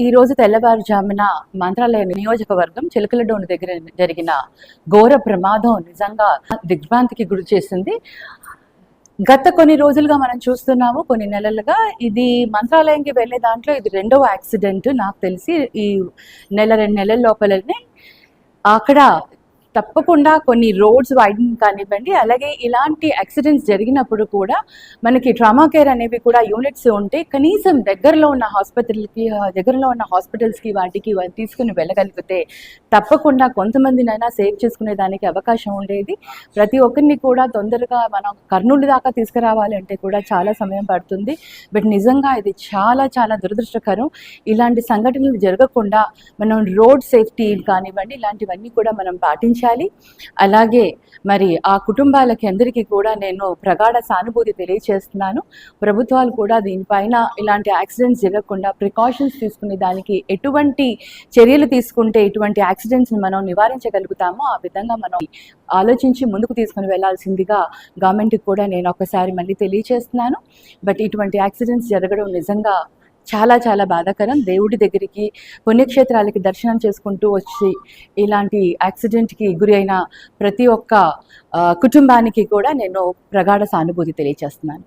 ఈ రోజు తెల్లవారుజామున మంత్రాలయ నియోజకవర్గం చిలకలడోను దగ్గర జరిగిన ఘోర ప్రమాదం నిజంగా దిగ్భ్రాంతికి గురి చేసింది. గత కొన్ని రోజులుగా మనం చూస్తున్నాము, కొన్ని నెలలుగా ఇది మంత్రాలయంకి వెళ్ళే దాంట్లో ఇది రెండవ యాక్సిడెంట్ నాకు తెలిసి. ఈ 2 నెలల లోపలనే అక్కడ తప్పకుండా కొన్ని రోడ్స్ వైడనింగ్ కానివ్వండి, అలాగే ఇలాంటి యాక్సిడెంట్స్ జరిగినప్పుడు కూడా మనకి ట్రామా కేర్ అనేవి కూడా యూనిట్స్ ఉంటే కనీసం దగ్గరలో ఉన్న హాస్పిటల్స్కి వాటికి తీసుకుని వెళ్ళగలిగితే తప్పకుండా కొంతమందినైనా సేవ్ చేసుకునే దానికి అవకాశం ఉండేది. ప్రతి ఒక్కరిని కూడా తొందరగా మనం కర్నూలు దాకా తీసుకురావాలి అంటే కూడా చాలా సమయం పడుతుంది. బట్ నిజంగా ఇది చాలా చాలా దురదృష్టకరం. ఇలాంటి సంఘటనలు జరగకుండా మనం రోడ్ సేఫ్టీ కానివ్వండి ఇలాంటివన్నీ కూడా మనం పాటించాలి. అలాగే మరి ఆ కుటుంబాలకి అందరికీ కూడా నేను ప్రగాఢ సానుభూతి తెలియజేస్తున్నాను. ప్రభుత్వాలు కూడా దీనిపైన ఇలాంటి యాక్సిడెంట్స్ జరగకుండా ప్రికాషన్స్ తీసుకునే దానికి ఎటువంటి చర్యలు తీసుకుంటే ఇటువంటి యాక్సిడెంట్స్ని మనం నివారించగలుగుతామో ఆ విధంగా మనం ఆలోచించి ముందుకు తీసుకుని వెళ్లాల్సిందిగా గవర్నమెంట్కి కూడా నేను ఒకసారి మళ్ళీ తెలియజేస్తున్నాను. బట్ ఇటువంటి యాక్సిడెంట్స్ జరగడం నిజంగా చాలా చాలా బాధాకరం. దేవుడి దగ్గరికి పుణ్యక్షేత్రాలకి దర్శనం చేసుకుంటూ వచ్చి ఇలాంటి యాక్సిడెంట్కి గురి అయిన ప్రతి ఒక్క కుటుంబానికి కూడా నేను ప్రగాఢ సానుభూతి తెలియజేస్తున్నాను.